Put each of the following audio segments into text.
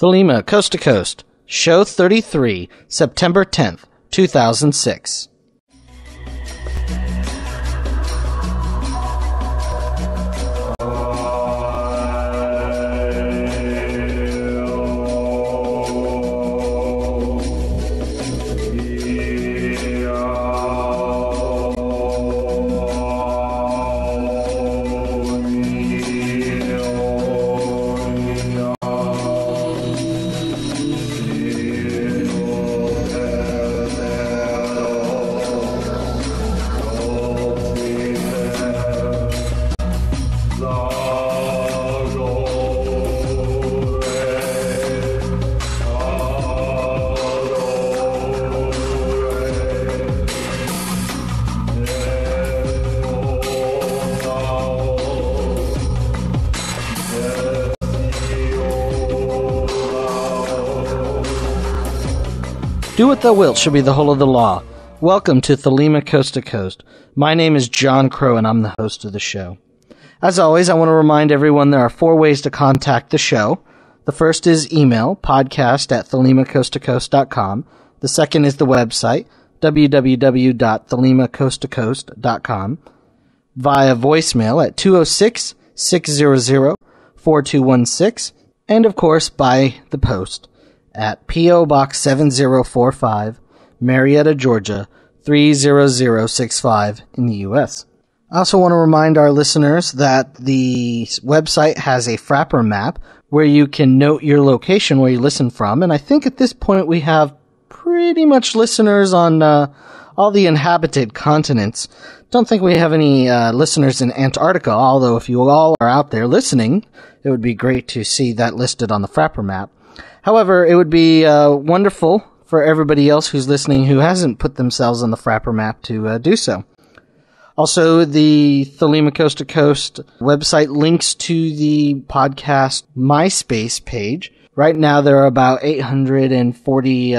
Thelema, Coast to Coast, Show 33, September 10th, 2006. Do what thou wilt shall be the whole of the law. Welcome to Thelema Coast to Coast. My name is John Crow, and I'm the host of the show. As always, I want to remind everyone there are 4 ways to contact the show. The first is email, podcast@thelemacoasttocoast.com. The second is the website, www.thelemacoasttocoast.com. Via voicemail at 206-600-4216. And, of course, by the post at P.O. Box 7045, Marietta, Georgia, 30065 in the U.S. I also want to remind our listeners that the website has a Frapper map where you can note your location where you listen from, and I think at this point we have pretty much listeners on all the inhabited continents. Don't think we have any listeners in Antarctica, although if you all are out there listening, it would be great to see that listed on the Frapper map. However, it would be wonderful for everybody else who's listening who hasn't put themselves on the Frapper map to do so. Also, the Thelema Coast to Coast website links to the podcast MySpace page. Right now, there are about 840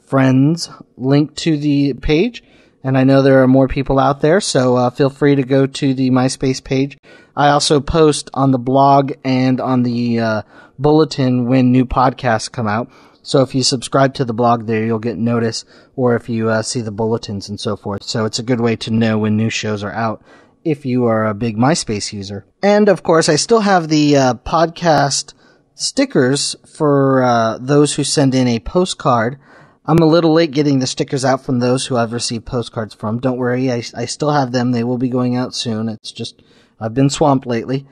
friends linked to the page, and I know there are more people out there, so feel free to go to the MySpace page. I also post on the blog and on the bulletin when new podcasts come out. So if you subscribe to the blog there, you'll get notice, or if you see the bulletins and so forth. So it's a good way to know when new shows are out if you are a big MySpace user. And of course, I still have the podcast stickers for those who send in a postcard. I'm a little late getting the stickers out from those who I've received postcards from. Don't worry, I still have them. They will be going out soon. It's just, I've been swamped lately.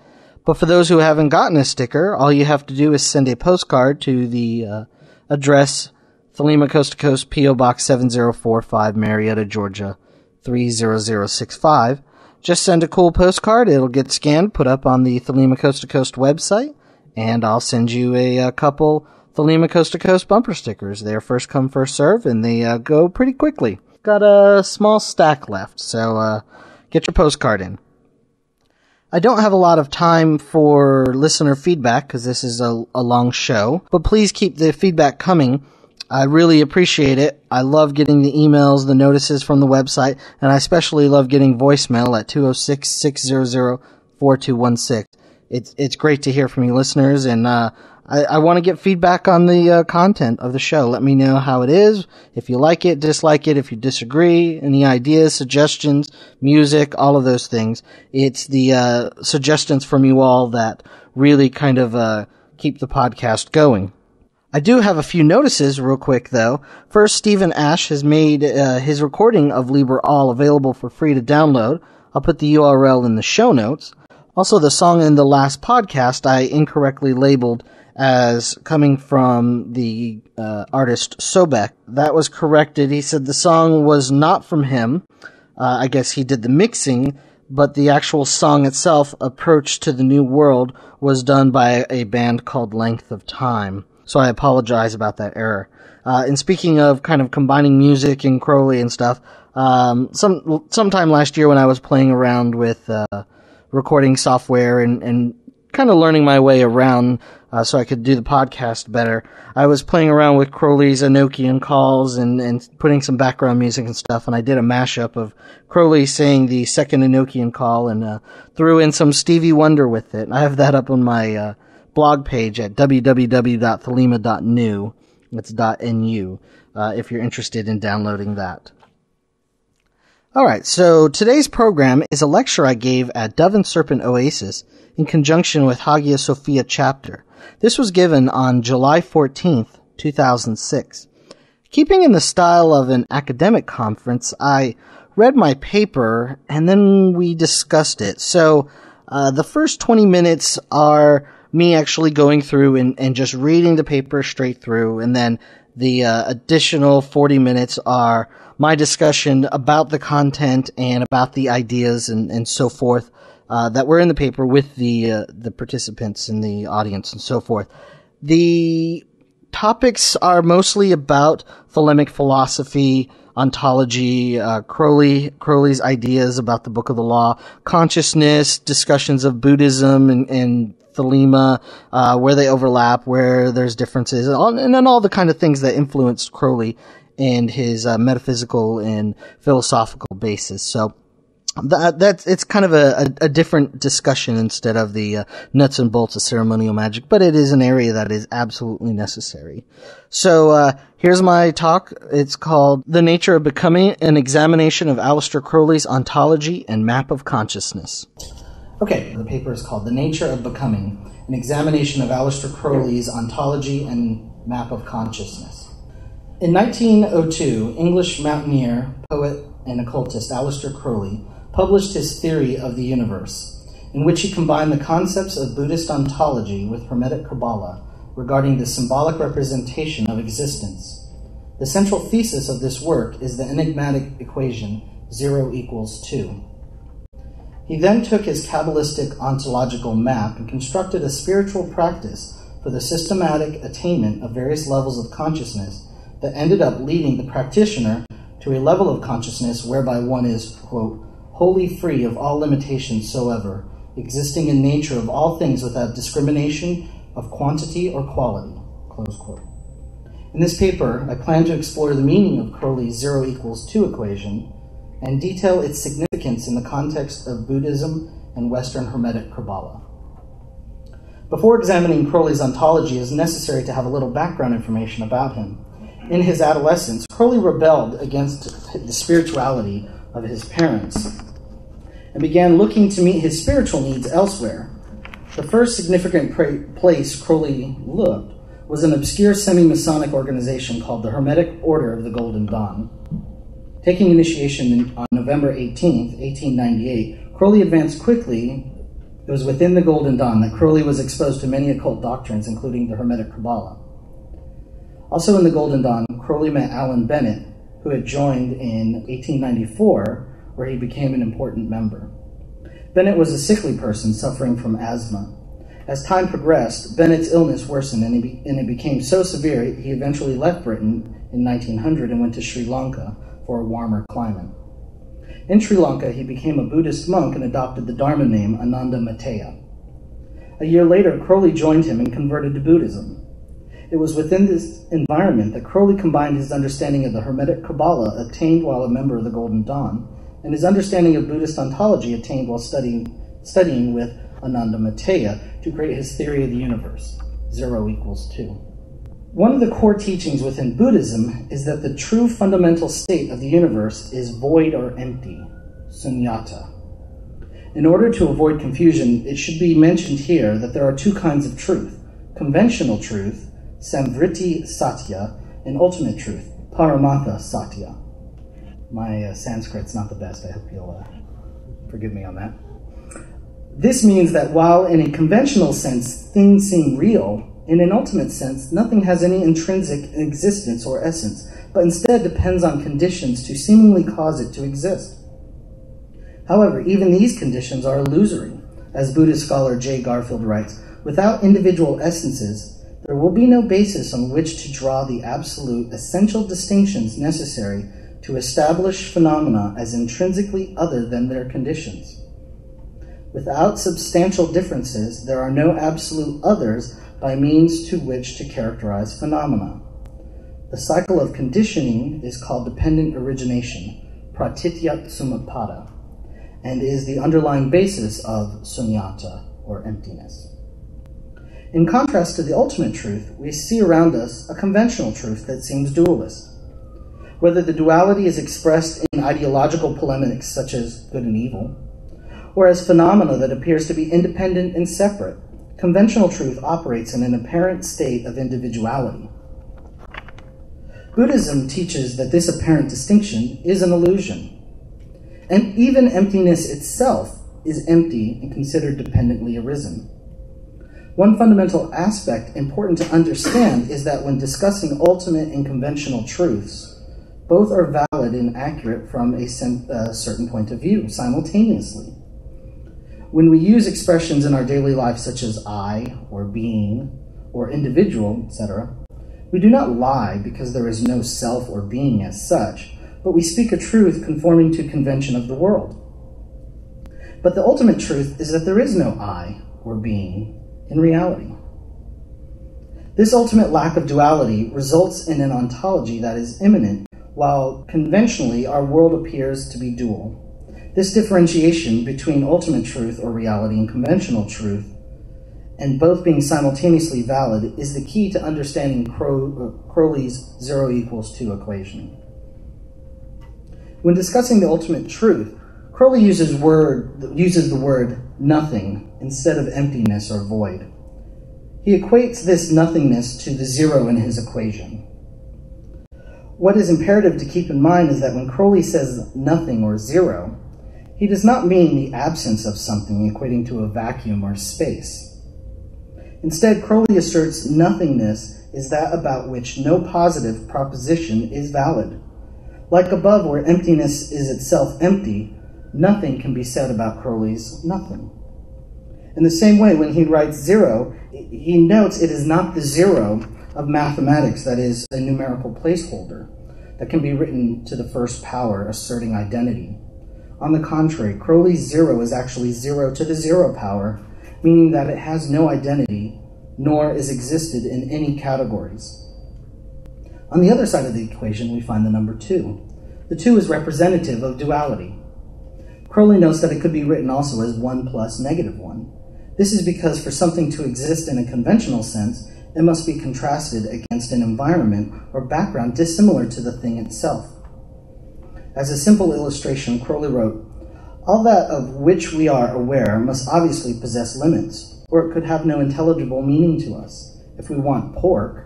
But for those who haven't gotten a sticker, all you have to do is send a postcard to the address, Thelema Coast to Coast, P.O. Box 7045, Marietta, Georgia, 30065. Just send a cool postcard. It'll get scanned, put up on the Thelema Coast to Coast website, and I'll send you a couple Thelema Coast to Coast bumper stickers. They're first come, first serve, and they go pretty quickly. Got a small stack left, so get your postcard in. I don't have a lot of time for listener feedback because this is a long show, but please keep the feedback coming. I really appreciate it. I love getting the emails, the notices from the website, and I especially love getting voicemail at 206-600-4216. It's great to hear from you listeners, and I want to get feedback on the content of the show. Let me know how it is, if you like it, dislike it, if you disagree, any ideas, suggestions, music, all of those things. It's the suggestions from you all that really kind of keep the podcast going. I do have a few notices real quick, though. First, Stephen Ashe has made his recording of Liber all available for free to download. I'll put the URL in the show notes. Also, the song in the last podcast I incorrectly labeled as coming from the artist Sobek. That was corrected. He said the song was not from him. I guess he did the mixing, but the actual song itself, Approach to the New World, was done by a band called Length of Time. So I apologize about that error. And speaking of kind of combining music and Crowley and stuff, sometime last year when I was playing around with recording software and kind of learning my way around so I could do the podcast better, I was playing around with Crowley's Enochian calls and putting some background music and stuff, and I did a mashup of Crowley saying the second Enochian call and threw in some Stevie Wonder with it. I have that up on my blog page at www.thelema.nu. It's .nu, if you're interested in downloading that. All right, so today's program is a lecture I gave at Dove and Serpent Oasis in conjunction with Hagia Sophia chapter. This was given on July 14th, 2006. Keeping in the style of an academic conference, I read my paper and then we discussed it. So the first 20 minutes are me actually going through and just reading the paper straight through, and then the additional 40 minutes are my discussion about the content and about the ideas and so forth that were in the paper with the participants in the audience and so forth. The topics are mostly about Thelemic philosophy, ontology, Crowley's ideas about the Book of the Law, consciousness, discussions of Buddhism and Thelema, where they overlap, where there's differences, and then all the kind of things that influenced Crowley and his metaphysical and philosophical basis. So it's kind of a different discussion instead of the nuts and bolts of ceremonial magic, but it is an area that is absolutely necessary. So here's my talk. It's called The Nature of Becoming, an examination of Aleister Crowley's ontology and map of consciousness. Okay, the paper is called The Nature of Becoming, an examination of Aleister Crowley's ontology and map of consciousness. In 1902, English mountaineer, poet, and occultist Aleister Crowley published his theory of the universe, in which he combined the concepts of Buddhist ontology with Hermetic Kabbalah regarding the symbolic representation of existence. The central thesis of this work is the enigmatic equation 0 equals 2. He then took his Kabbalistic ontological map and constructed a spiritual practice for the systematic attainment of various levels of consciousness that ended up leading the practitioner to a level of consciousness whereby one is, quote, wholly free of all limitations soever, existing in nature of all things without discrimination of quantity or quality, close quote. In this paper, I plan to explore the meaning of Crowley's 0 equals 2 equation and detail its significance in the context of Buddhism and Western Hermetic Kabbalah. Before examining Crowley's ontology, it is necessary to have a little background information about him. In his adolescence, Crowley rebelled against the spirituality of his parents and began looking to meet his spiritual needs elsewhere. The first significant place Crowley looked was an obscure semi-Masonic organization called the Hermetic Order of the Golden Dawn. Taking initiation on November 18, 1898, Crowley advanced quickly. It was within the Golden Dawn that Crowley was exposed to many occult doctrines, including the Hermetic Kabbalah. Also in the Golden Dawn, Crowley met Alan Bennett, who had joined in 1894, where he became an important member. Bennett was a sickly person suffering from asthma. As time progressed, Bennett's illness worsened, and it became so severe he eventually left Britain in 1900 and went to Sri Lanka for a warmer climate. In Sri Lanka, he became a Buddhist monk and adopted the Dharma name Ananda Mateya. A year later, Crowley joined him and converted to Buddhism. It was within this environment that Crowley combined his understanding of the Hermetic Kabbalah obtained while a member of the Golden Dawn and his understanding of Buddhist ontology obtained while studying with Ananda Mateya to create his theory of the universe, 0 equals 2. One of the core teachings within Buddhism is that the true fundamental state of the universe is void or empty, sunyata. In order to avoid confusion, it should be mentioned here that there are two kinds of truth: conventional truth, samvriti satya, and ultimate truth, paramatha satya. My Sanskrit's not the best. I hope you'll forgive me on that. This means that while in a conventional sense things seem real, in an ultimate sense nothing has any intrinsic existence or essence, but instead depends on conditions to seemingly cause it to exist. However, even these conditions are illusory. As Buddhist scholar J. Garfield writes, without individual essences, there will be no basis on which to draw the absolute essential distinctions necessary to establish phenomena as intrinsically other than their conditions. Without substantial differences, there are no absolute others by means to which to characterize phenomena. The cycle of conditioning is called dependent origination, pratityat sumupada, and is the underlying basis of sunyata, or emptiness. In contrast to the ultimate truth, we see around us a conventional truth that seems dualist. Whether the duality is expressed in ideological polemics such as good and evil, or as phenomena that appears to be independent and separate, conventional truth operates in an apparent state of individuality. Buddhism teaches that this apparent distinction is an illusion, and even emptiness itself is empty and considered dependently arisen. One fundamental aspect important to understand is that when discussing ultimate and conventional truths, both are valid and accurate from a certain point of view simultaneously. When we use expressions in our daily life such as I, or being, or individual, etc., we do not lie because there is no self or being as such, but we speak a truth conforming to convention of the world. But the ultimate truth is that there is no I, or being, in reality. This ultimate lack of duality results in an ontology that is immanent, while conventionally our world appears to be dual. This differentiation between ultimate truth or reality and conventional truth, and both being simultaneously valid, is the key to understanding Crowley's 0 = 2 equation. When discussing the ultimate truth, Crowley uses the word nothing instead of emptiness or void. He equates this nothingness to the zero in his equation. What is imperative to keep in mind is that when Crowley says nothing or zero, he does not mean the absence of something equating to a vacuum or space. Instead, Crowley asserts nothingness is that about which no positive proposition is valid. Like above, where emptiness is itself empty, nothing can be said about Crowley's nothing. In the same way, when he writes zero, he notes it is not the zero of mathematics that is a numerical placeholder that can be written to the first power asserting identity. On the contrary, Crowley's zero is actually 0 to the 0 power, meaning that it has no identity, nor is existed in any categories. On the other side of the equation, we find the number 2. The 2 is representative of duality. Crowley notes that it could be written also as 1 plus -1. This is because for something to exist in a conventional sense, it must be contrasted against an environment or background dissimilar to the thing itself. As a simple illustration, Crowley wrote, "All that of which we are aware must obviously possess limits, or it could have no intelligible meaning to us. If we want pork,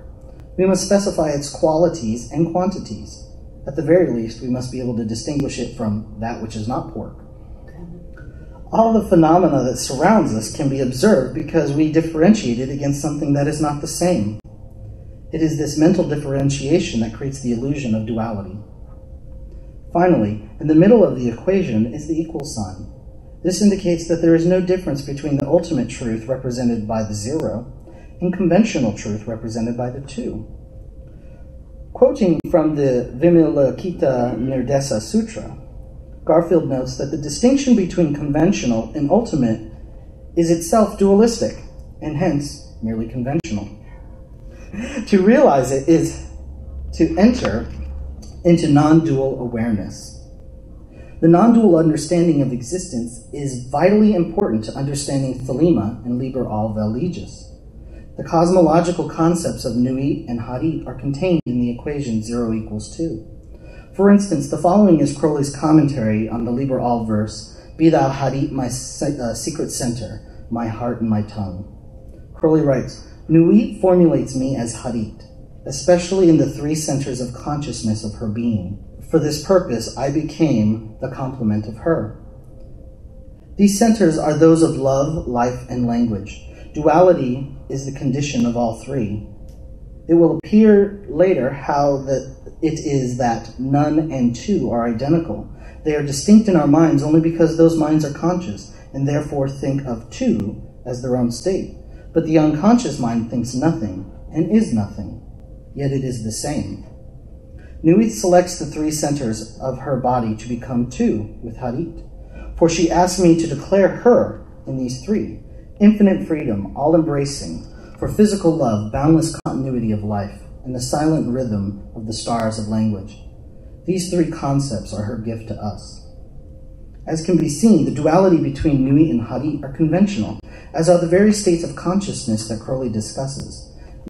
we must specify its qualities and quantities. At the very least, we must be able to distinguish it from that which is not pork. All the phenomena that surrounds us can be observed because we differentiate it against something that is not the same. It is this mental differentiation that creates the illusion of duality." Finally, in the middle of the equation is the equal sign. This indicates that there is no difference between the ultimate truth represented by the 0 and conventional truth represented by the 2. Quoting from the Vimalakita Nirdesa Sutra, Garfield notes that the distinction between conventional and ultimate is itself dualistic, and hence merely conventional. To realize it is to enter into non-dual awareness. The non-dual understanding of existence is vitally important to understanding Thelema and Liber al Veligis. The cosmological concepts of Nuit and Harit are contained in the equation 0 = 2. For instance, the following is Crowley's commentary on the Liber al verse, "Be thou Harit my secret center, my heart and my tongue." Crowley writes, "Nuit formulates me as Harit, especially in the 3 centers of consciousness of her being. For this purpose, I became the complement of her. These centers are those of love, life, and language. Duality is the condition of all 3. It will appear later how that it is that none and 2 are identical. They are distinct in our minds only because those minds are conscious, and therefore think of 2 as their own state. But the unconscious mind thinks nothing, and is nothing. Yet it is the same. Nuit selects the 3 centers of her body to become 2 with Harit, for she asked me to declare her in these 3, infinite freedom, all-embracing, for physical love, boundless continuity of life, and the silent rhythm of the stars of language. These 3 concepts are her gift to us." As can be seen, the duality between Nui and Hari are conventional, as are the very states of consciousness that Crowley discusses.